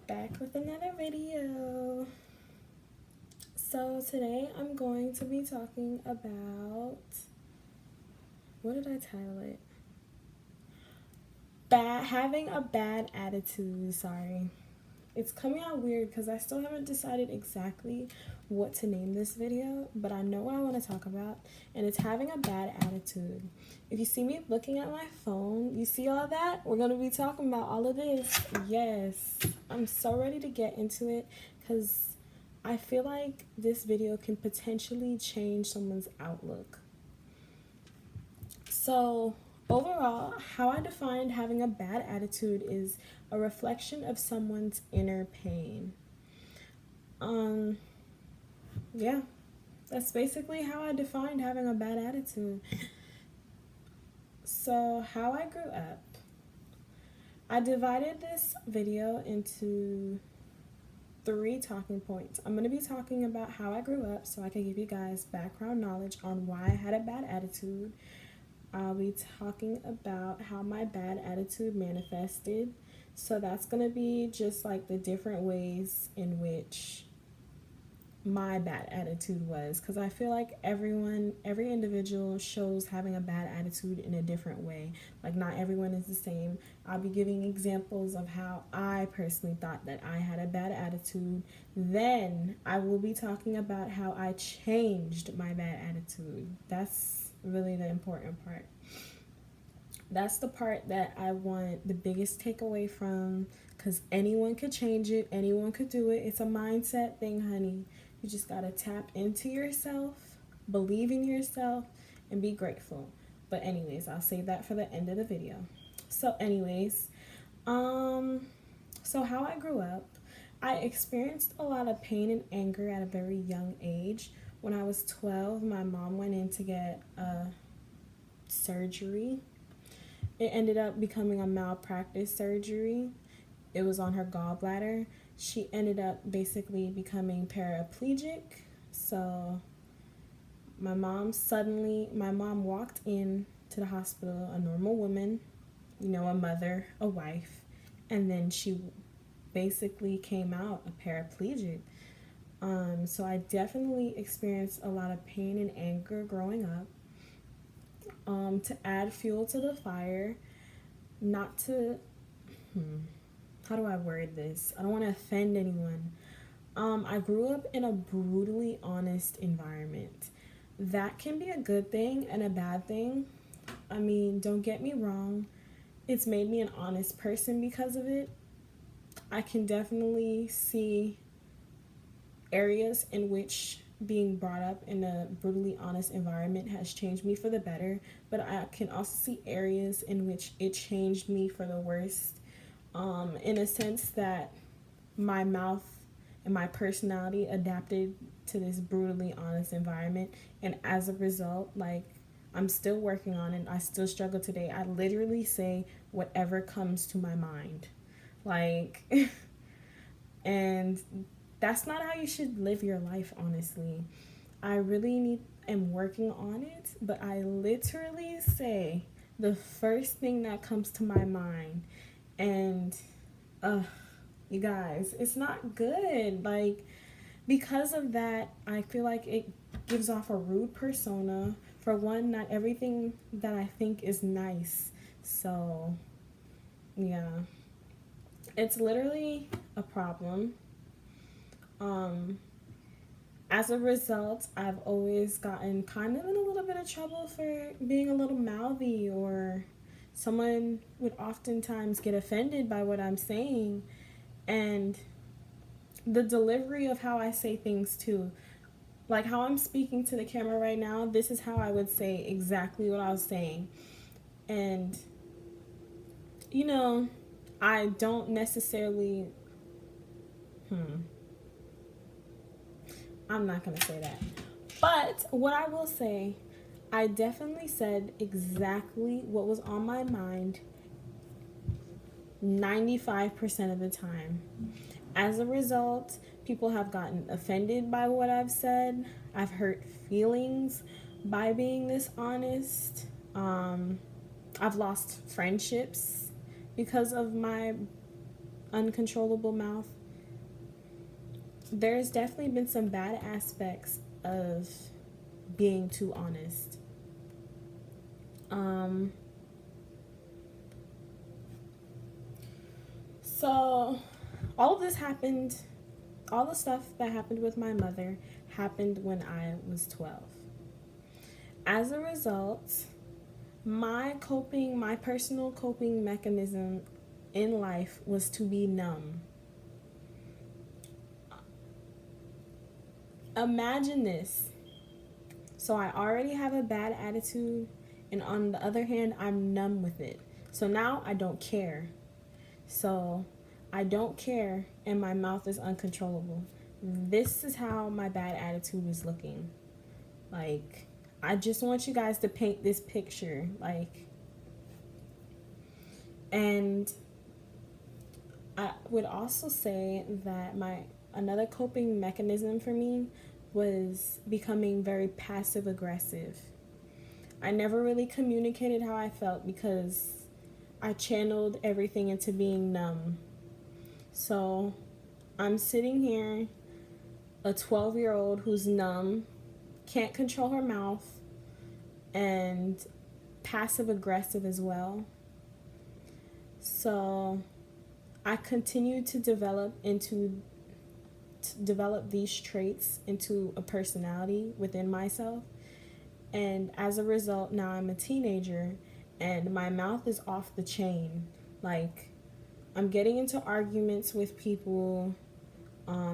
Back with another video. So today I'm going to be talking about, what did I title it? Having a bad attitude. Sorry. It's coming out weird because I still haven't decided exactly what to name this video, but I know what I want to talk about, and it's having a bad attitude. If you see me looking at my phone, you see all that? We're going to be talking about all of this. Yes, I'm so ready to get into it because I feel like this video can potentially change someone's outlook. So, overall, how I defined having a bad attitude is a reflection of someone's inner pain. Yeah, that's basically how I defined having a bad attitude. So, how I grew up. I divided this video into 3 talking points. I'm going to be talking about how I grew up so I can give you guys background knowledge on why I had a bad attitude. I'll be talking about how my bad attitude manifested. So that's going to be just like the different ways in which my bad attitude was, because I feel like every individual shows having a bad attitude in a different way. Like, not everyone is the same. I'll be giving examples of how I personally thought that I had a bad attitude. Then I will be talking about how I changed my bad attitude. That's really the important part. That's the part that I want the biggest takeaway from, because anyone could change it, anyone could do it. It's a mindset thing, honey. You just gotta tap into yourself, believe in yourself, and be grateful. But anyways, I'll save that for the end of the video. So anyways, so how I grew up, I experienced a lot of pain and anger at a very young age. When I was 12, my mom went in to get a surgery. It ended up becoming a malpractice surgery. It was on her gallbladder. She ended up basically becoming paraplegic. So my mom walked in to the hospital, a normal woman, a mother, a wife, and then she basically came out a paraplegic. So I definitely experienced a lot of pain and anger growing up. To add fuel to the fire, not to, how do I word this? I don't want to offend anyone. I grew up in a brutally honest environment. That can be a good thing and a bad thing. I mean, don't get me wrong. It's made me an honest person because of it. I can definitely see areas in which being brought up in a brutally honest environment has changed me for the better, but I can also see areas in which it changed me for the worst, in a sense that my mouth and my personality adapted to this brutally honest environment, and as a result, like, I'm still working on it. I still struggle today. I literally say whatever comes to my mind, like and that's not how you should live your life, honestly. I really am working on it, but I literally say the first thing that comes to my mind, and you guys, it's not good. Like, because of that, I feel like it gives off a rude persona. For one, not everything that I think is nice. So, yeah. It's literally a problem. As a result, I've always gotten kind of in a little bit of trouble for being a little mouthy, or someone would oftentimes get offended by what I'm saying, and the delivery of how I say things too. Like how I'm speaking to the camera right now, this is how I would say exactly what I was saying. And, I don't necessarily, I'm not going to say that. But what I will say, I definitely said exactly what was on my mind 95% of the time. As a result, people have gotten offended by what I've said. I've hurt feelings by being this honest. I've lost friendships because of my uncontrollable mouth. there's definitely been some bad aspects of being too honest. Um, so, all of this happened, all the stuff that happened with my mother happened when I was 12. As a result, my personal coping mechanism in life was to be numb. Imagine this. So I already have a bad attitude, and on the other hand, I'm numb with it. So now I don't care. So I don't care, and my mouth is uncontrollable. This is how my bad attitude is looking. Like, I just want you guys to paint this picture. Like, and I would also say that my another coping mechanism for me was becoming very passive aggressive. I never really communicated how I felt because I channeled everything into being numb. So I'm sitting here, a 12-year-old who's numb, can't control her mouth, and passive aggressive as well. So I continued to develop these traits into a personality within myself. And as a result, now I'm a teenager and my mouth is off the chain. Like, I'm getting into arguments with people.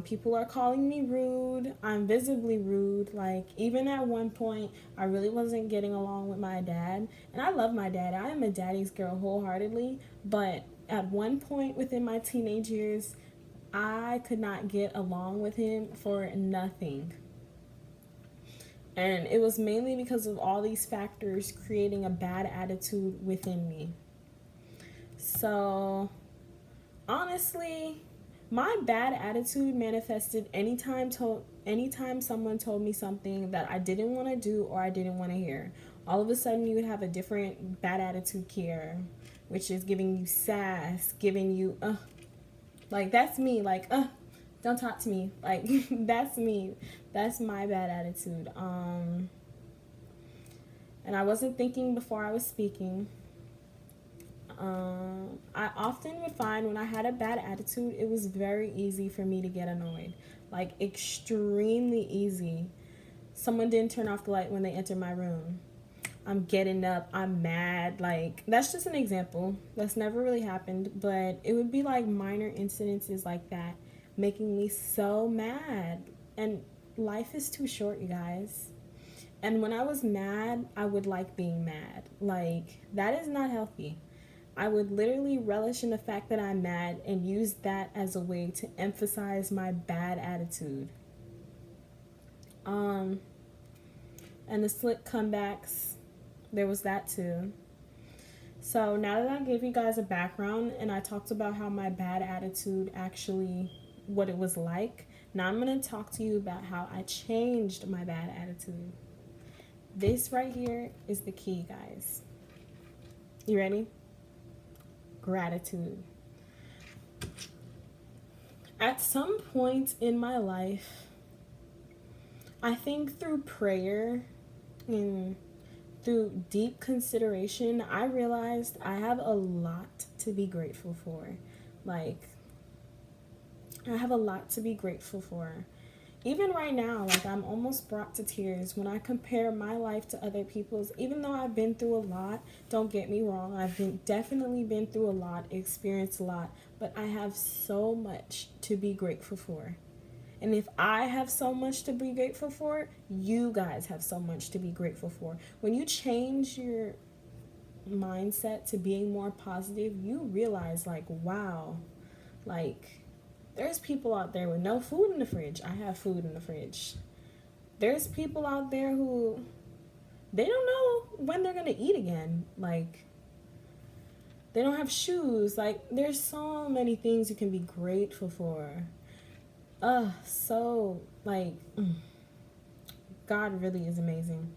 People are calling me rude. I'm visibly rude. Like, even at one point, I really wasn't getting along with my dad. And I love my dad. I am a daddy's girl wholeheartedly. But at one point within my teenage years, I could not get along with him for nothing. And it was mainly because of all these factors creating a bad attitude within me. So, honestly, my bad attitude manifested anytime someone told me something that I didn't want to do or I didn't want to hear. All of a sudden, you would have a different bad attitude here, which is giving you sass, giving you like, that's me. Like, don't talk to me. Like, that's me. That's my bad attitude. And I wasn't thinking before I was speaking. I often would find when I had a bad attitude, it was very easy for me to get annoyed. Like, extremely easy. Someone didn't turn off the light when they entered my room. I'm getting up, I'm mad. Like, that's just an example. That's never really happened, but it would be like minor incidences like that making me so mad. And life is too short, you guys. And when I was mad, I would like being mad. Like, that is not healthy. I would literally relish in the fact that I'm mad and use that as a way to emphasize my bad attitude. And the slick comebacks, there was that too. So now that I gave you guys a background and I talked about how my bad attitude actually, what it was like, now I'm going to talk to you about how I changed my bad attitude. This right here is the key, guys. You ready? Gratitude. At some point in my life, I think through prayer and through deep consideration, I realized I have a lot to be grateful for. Like, I have a lot to be grateful for. Even right now, like, I'm almost brought to tears when I compare my life to other people's. Even though I've been through a lot, don't get me wrong, definitely been through a lot, experienced a lot, but I have so much to be grateful for. And if I have so much to be grateful for, you guys have so much to be grateful for. When you change your mindset to being more positive, you realize, like, wow, like, there's people out there with no food in the fridge. I have food in the fridge. There's people out there who, they don't know when they're going to eat again. Like, they don't have shoes. Like, there's so many things you can be grateful for. So, like, God really is amazing.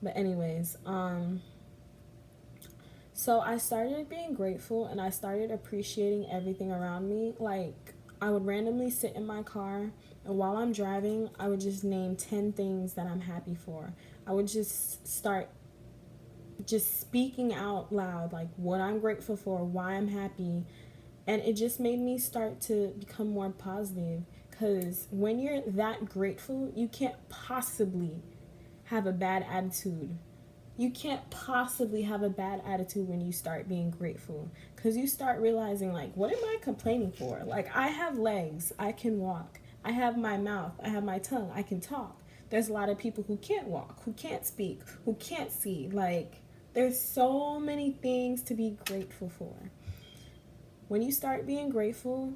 But anyways, so I started being grateful and I started appreciating everything around me. Like, I would randomly sit in my car, and while I'm driving, I would just name 10 things that I'm happy for. I would just start just speaking out loud, like what I'm grateful for, why I'm happy. And it just made me start to become more positive. Because when you're that grateful, you can't possibly have a bad attitude. You can't possibly have a bad attitude when you start being grateful. Because you start realizing, like, what am I complaining for? Like, I have legs, I can walk. I have my mouth, I have my tongue, I can talk. There's a lot of people who can't walk, who can't speak, who can't see. Like, there's so many things to be grateful for. When you start being grateful,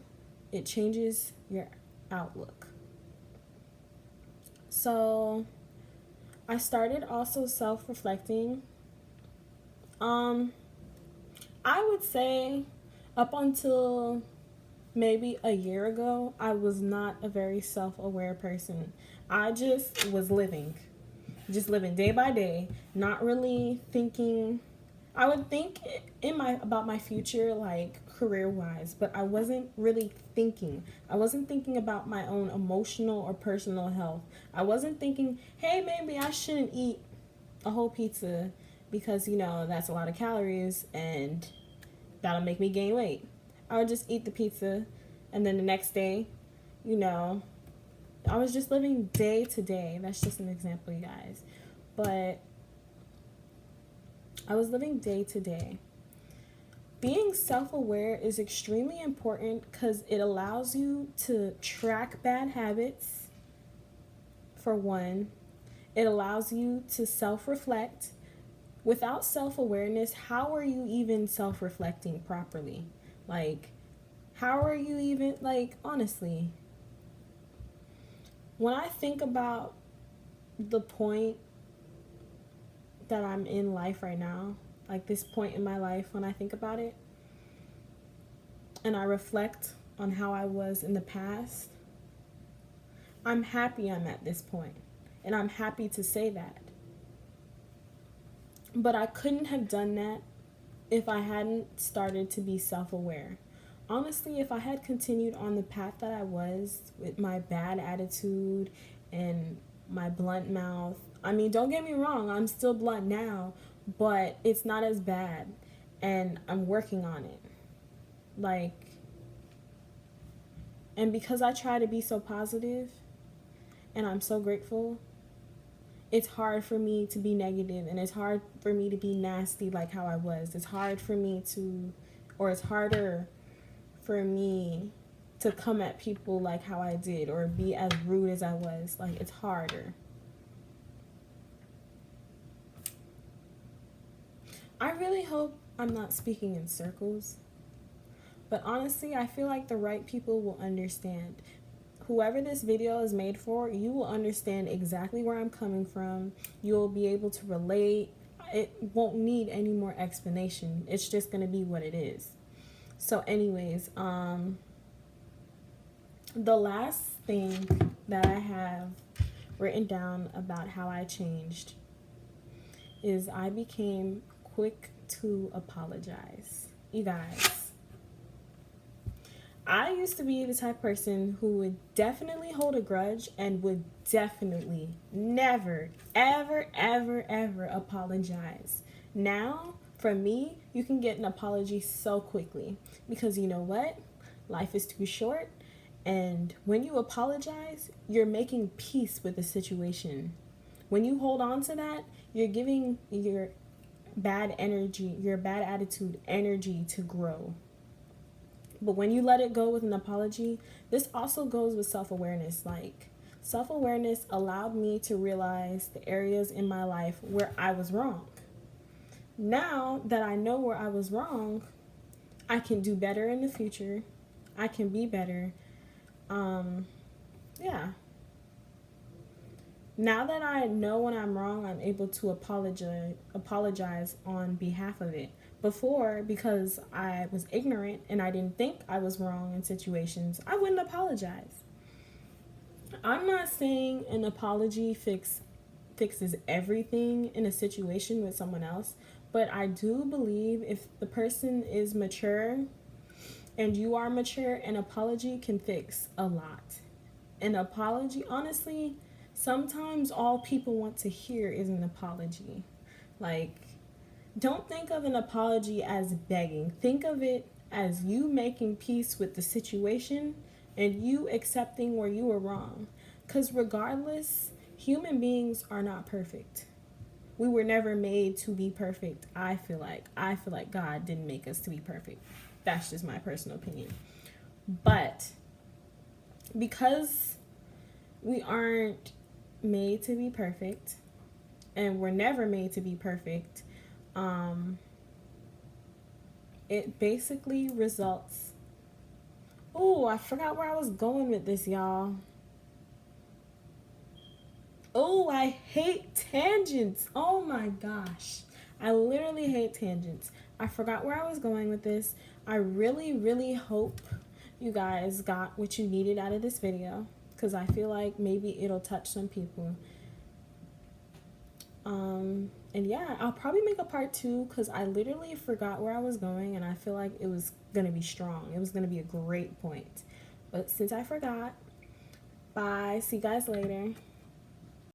it changes your outlook. So, I started also self-reflecting. I would say up until maybe a year ago, I was not a very self-aware person. I just was living, just living day by day, not really thinking. I would think in my about my future, like career wise, but I wasn't really thinking. I wasn't thinking about my own emotional or personal health. I wasn't thinking, hey, maybe I shouldn't eat a whole pizza because that's a lot of calories and that'll make me gain weight. I would just eat the pizza, and then the next day, you know, I was just living day to day. That's just an example, you guys. But I was living day to day. Being self-aware is extremely important because it allows you to track bad habits, for one. It allows you to self-reflect. Without self-awareness, how are you even self-reflecting properly? Like, how are you even, like, honestly, when I think about the point that I'm in life right now, like this point in my life, when I think about it and I reflect on how I was in the past, I'm happy I'm at this point, and I'm happy to say that. But I couldn't have done that if I hadn't started to be self-aware. Honestly, if I had continued on the path that I was with my bad attitude and my blunt mouth, I mean, don't get me wrong, I'm still blunt now, but it's not as bad, and I'm working on it. Like, and because I try to be so positive and I'm so grateful, it's hard for me to be negative, and it's hard for me to be nasty like how I was. It's hard for me to, or it's harder for me to come at people like how I did or be as rude as I was. Like, it's harder. I really hope I'm not speaking in circles, but honestly, I feel like the right people will understand. Whoever this video is made for, you will understand exactly where I'm coming from. You'll be able to relate. It won't need any more explanation. It's just going to be what it is. So anyways, the last thing that I have written down about how I changed is I became quick to apologize. You guys, I used to be the type of person who would definitely hold a grudge and would definitely never, ever, ever, ever apologize. Now, for me, you can get an apology so quickly because you know what? Life is too short, and when you apologize, you're making peace with the situation. When you hold on to that, you're giving your bad energy, your bad attitude energy to grow. But when you let it go with an apology, this also goes with self-awareness. Like, self-awareness allowed me to realize the areas in my life where I was wrong. Now that I know where I was wrong, I can do better in the future. I can be better. Yeah. Now that I know when I'm wrong, I'm able to apologize on behalf of it. Before, because I was ignorant and I didn't think I was wrong in situations, I wouldn't apologize. I'm not saying an apology fixes everything in a situation with someone else, but I do believe if the person is mature and you are mature, an apology can fix a lot. An apology, honestly, sometimes all people want to hear is an apology. Like, don't think of an apology as begging. Think of it as you making peace with the situation and you accepting where you were wrong. Because regardless, human beings are not perfect. We were never made to be perfect. I feel like God didn't make us to be perfect. That's just my personal opinion. But because we aren't made to be perfect and we're never made to be perfect, um it basically results. Oh, I forgot where I was going with this, y'all. Oh, I hate tangents. Oh my gosh. I literally hate tangents. I forgot where I was going with this. I really, really hope you guys got what you needed out of this video because I feel like maybe it'll touch some people. And yeah, I'll probably make a part 2 because I literally forgot where I was going and I feel like it was going to be strong. It was going to be a great point. But since I forgot, bye. See you guys later.